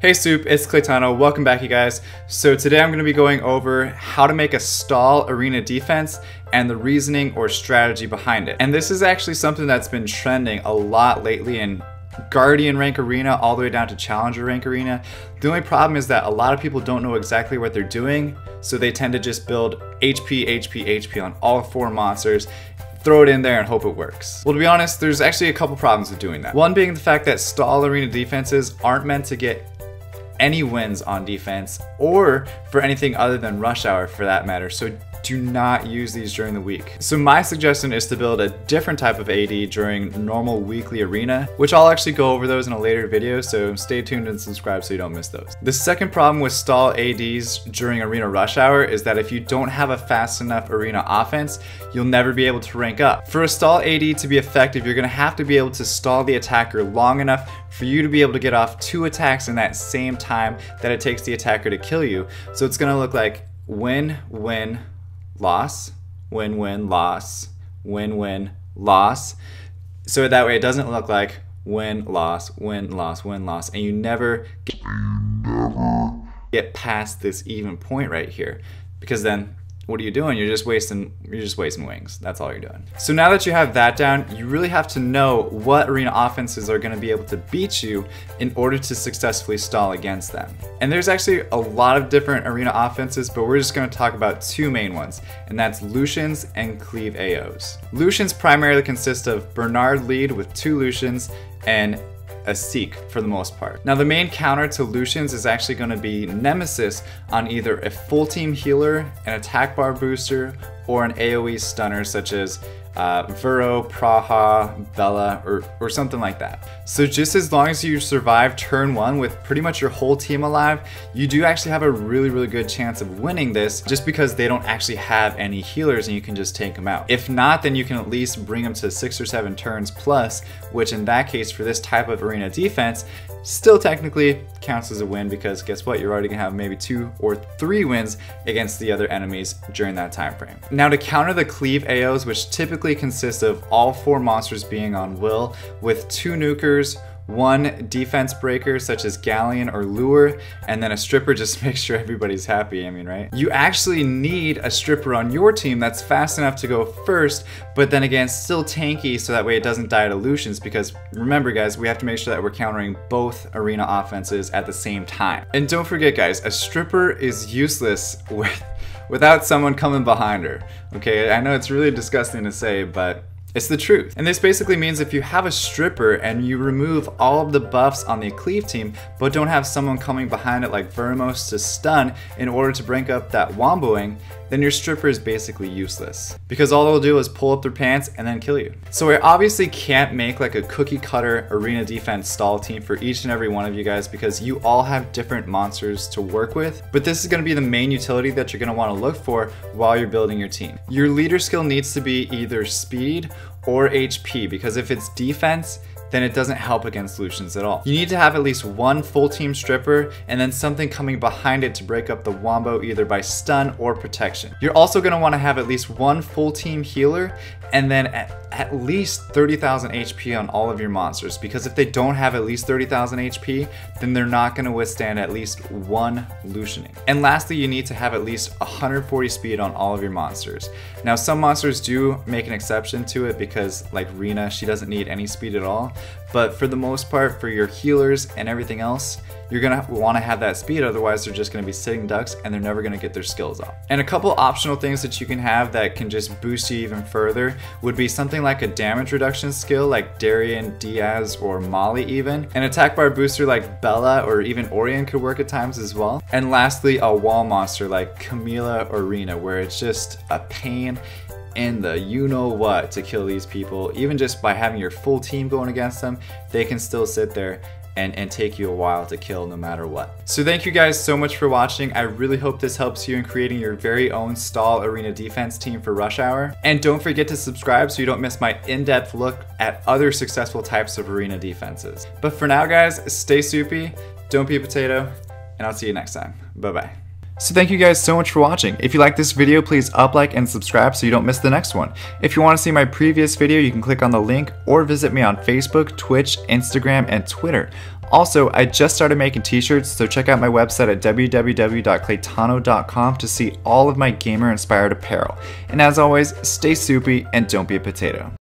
Hey Soup, it's Claytano. Welcome back, you guys. So today I'm going to be going over how to make a stall arena defense and the reasoning or strategy behind it. And this is actually something that's been trending a lot lately in Guardian rank arena all the way down to Challenger rank arena. The only problem is that a lot of people don't know exactly what they're doing, so they tend to just build HP on all 4 monsters, throw it in there and hope it works. Well, to be honest, there's actually a couple problems with doing that. One being the fact that stall arena defenses aren't meant to get any wins on defense or for anything other than rush hour for that matter, so do not use these during the week. So my suggestion is to build a different type of AD during normal weekly arena, which I'll actually go over those in a later video, so stay tuned and subscribe so you don't miss those. The second problem with stall ADs during arena rush hour is that if you don't have a fast enough arena offense, you'll never be able to rank up. For a stall AD to be effective, you're gonna have to be able to stall the attacker long enough for you to be able to get off 2 attacks in that same time that it takes the attacker to kill you. So it's gonna look like win, win, loss, win, win, loss, win, win, loss. So that way it doesn't look like win, loss, win, loss, win, loss, and you never get past this even point right here, because then what are you doing? You're just wasting wings. That's all you're doing. So now that you have that down, you really have to know what arena offenses are going to be able to beat you in order to successfully stall against them. And there's actually a lot of different arena offenses, but we're just going to talk about 2 main ones, and that's Lucians and Cleave AOS. Lucians primarily consist of Bernard lead with 2 Lucians and a Seek for the most part. Now the main counter to Lucians is actually going to be Nemesis on either a full team healer, an attack bar booster, or an AoE stunner such as Vero, Praha, Bella, or something like that. So just as long as you survive turn 1 with pretty much your whole team alive, you do actually have a really good chance of winning this, just because they don't actually have any healers and you can just take them out. If not, then you can at least bring them to 6 or 7 turns plus, which in that case for this type of arena defense still technically counts as a win, because guess what, you're already gonna have maybe 2 or 3 wins against the other enemies during that time frame. Now to counter the Cleave AOs, which typically consists of all 4 monsters being on will with 2 nukers, 1 defense breaker such as Galleon or Lure, and then a stripper just to make sure everybody's happy, I mean, right? You actually need a stripper on your team that's fast enough to go first, but then again still tanky, so that way it doesn't die to Lucians, because remember guys, we have to make sure that we're countering both arena offenses at the same time. And don't forget guys, a stripper is useless without someone coming behind her. Okay, I know it's really disgusting to say, but it's the truth. And this basically means if you have a stripper and you remove all of the buffs on the Cleave team, but don't have someone coming behind it like Vermos to stun in order to break up that womboing, then your stripper is basically useless, because all they'll do is pull up their pants and then kill you. So I obviously can't make like a cookie cutter arena defense stall team for each and every one of you guys, because you all have different monsters to work with, but this is going to be the main utility that you're going to want to look for while you're building your team. Your leader skill needs to be either speed or HP, because if it's defense, then it doesn't help against Lucians at all. You need to have at least 1 full team stripper and then something coming behind it to break up the wombo either by stun or protection. You're also going to want to have at least 1 full team healer and then at least 30,000 HP on all of your monsters, because if they don't have at least 30,000 HP, then they're not going to withstand at least 1 Lucianing. And lastly, you need to have at least 140 speed on all of your monsters. Now some monsters do make an exception to it, because like Rena, she doesn't need any speed at all, but for the most part, for your healers and everything else, you're gonna want to have that speed, otherwise they're just gonna be sitting ducks and they're never gonna get their skills off. And a couple optional things that you can have that can just boost you even further would be something like a damage reduction skill like Darian, Diaz, or Molly even. An attack bar booster like Bella or even Orion could work at times as well. And lastly, a wall monster like Camila or Rena, where it's just a pain in the you-know-what to kill these people. Even just by having your full team going against them, they can still sit there and take you a while to kill no matter what. So thank you guys so much for watching. I really hope this helps you in creating your very own stall arena defense team for Rush Hour. And don't forget to subscribe so you don't miss my in-depth look at other successful types of arena defenses. But for now guys, stay soupy, don't be a potato, and I'll see you next time. Bye-bye. So thank you guys so much for watching. If you like this video, please like and subscribe so you don't miss the next one. If you want to see my previous video, you can click on the link or visit me on Facebook, Twitch, Instagram, and Twitter. Also, I just started making t-shirts, so check out my website at www.claytano.com to see all of my gamer-inspired apparel. And as always, stay soupy and don't be a potato.